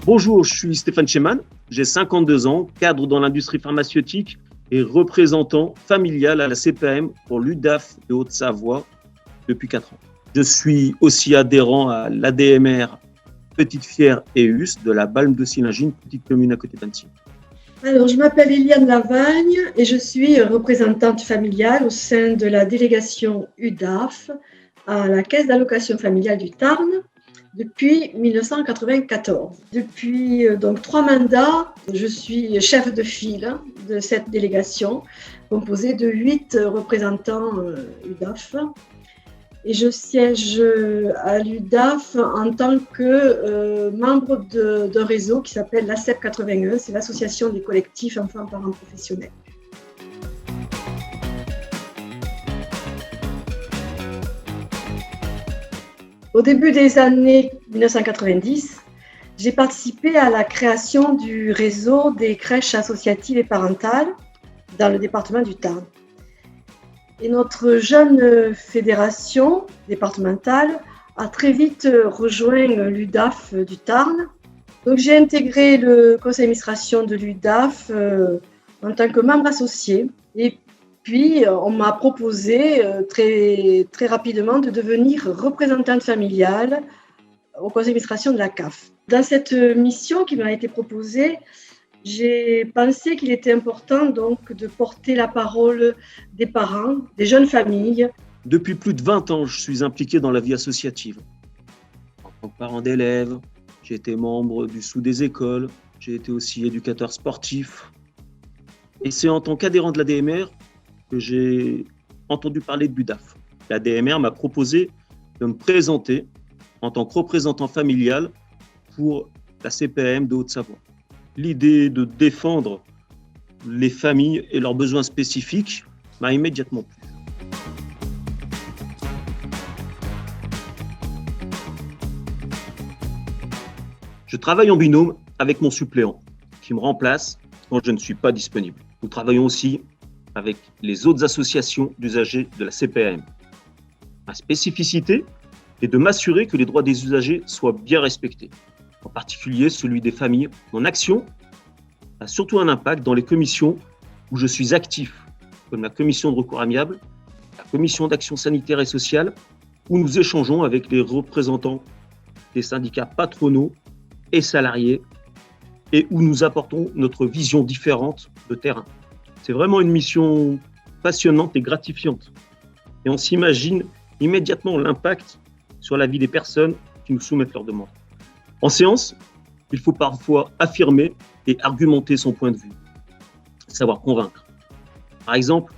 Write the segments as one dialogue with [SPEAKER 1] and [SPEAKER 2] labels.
[SPEAKER 1] Bonjour, je suis Stéphane Cheman, j'ai 52 ans, cadre dans l'industrie pharmaceutique et représentant familial à la CPAM pour l'UDAF de Haute-Savoie depuis 4 ans. Je suis aussi adhérent à l'ADMR Petite-Fière et Us de la Balme de Sillingy, une petite commune à côté d'Annecy.
[SPEAKER 2] Alors, je m'appelle Eliane Lavagne et je suis représentante familiale au sein de la délégation UDAF à la Caisse d'allocation familiale du Tarn depuis 1994. Depuis donc 3 mandats, je suis chef de file de cette délégation composée de 8 représentants UDAF. Et je siège à l'UDAF en tant que membre d'un réseau qui s'appelle l'ACEP 81, c'est l'Association des collectifs enfants parents professionnels. Au début des années 1990, j'ai participé à la création du réseau des crèches associatives et parentales dans le département du Tarn. Et notre jeune fédération départementale a très vite rejoint l'UDAF du Tarn. Donc j'ai intégré le conseil d'administration de l'UDAF en tant que membre associé. Et puis on m'a proposé très rapidement de devenir représentante familiale au conseil d'administration de la CAF. Dans cette mission qui m'a été proposée, j'ai pensé qu'il était important donc de porter la parole des parents, des jeunes familles.
[SPEAKER 1] Depuis plus de 20 ans, je suis impliqué dans la vie associative. En tant que parent d'élèves, j'ai été membre du Sous des écoles, j'ai été aussi éducateur sportif. Et c'est en tant qu'adhérent de l'ADMR que j'ai entendu parler de l'UDAF. L'ADMR m'a proposé de me présenter en tant que représentant familial pour la CPAM de Haute-Savoie. L'idée de défendre les familles et leurs besoins spécifiques m'a immédiatement plu. Je travaille en binôme avec mon suppléant qui me remplace quand je ne suis pas disponible. Nous travaillons aussi avec les autres associations d'usagers de la CPAM. Ma spécificité est de m'assurer que les droits des usagers soient bien respectés, en particulier celui des familles. Mon action a surtout un impact dans les commissions où je suis actif, comme la commission de recours amiable, la commission d'action sanitaire et sociale, où nous échangeons avec les représentants des syndicats patronaux et salariés et où nous apportons notre vision différente de terrain. C'est vraiment une mission passionnante et gratifiante. Et on s'imagine immédiatement l'impact sur la vie des personnes qui nous soumettent leurs demandes. En séance, il faut parfois affirmer et argumenter son point de vue, savoir convaincre. Par exemple,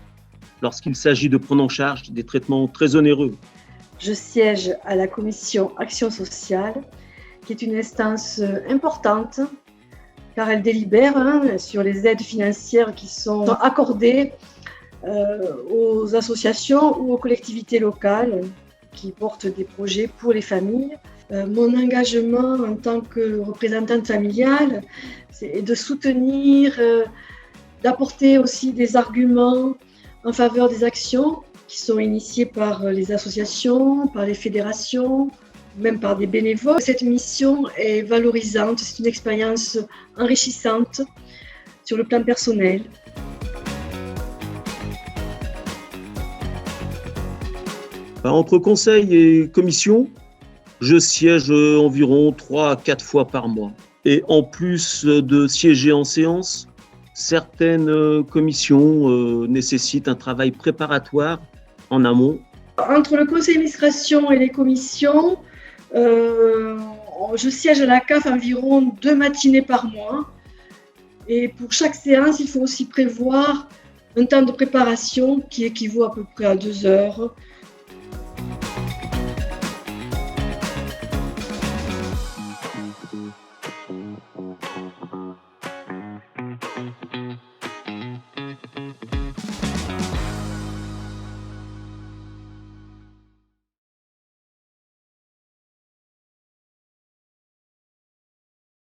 [SPEAKER 1] lorsqu'il s'agit de prendre en charge des traitements très onéreux.
[SPEAKER 2] Je siège à la commission Action sociale, qui est une instance importante, car elle délibère sur les aides financières qui sont accordées aux associations ou aux collectivités locales qui portent des projets pour les familles. Mon engagement en tant que représentante familiale, c'est de soutenir, d'apporter aussi des arguments en faveur des actions qui sont initiées par les associations, par les fédérations, même par des bénévoles. Cette mission est valorisante, c'est une expérience enrichissante sur le plan personnel.
[SPEAKER 1] Entre conseil et commission, je siège environ 3 à 4 fois par mois. Et en plus de siéger en séance, certaines commissions nécessitent un travail préparatoire en amont.
[SPEAKER 2] Entre le conseil d'administration et les commissions, je siège à la CAF environ 2 matinées par mois. Et pour chaque séance, il faut aussi prévoir un temps de préparation qui équivaut à peu près à 2 heures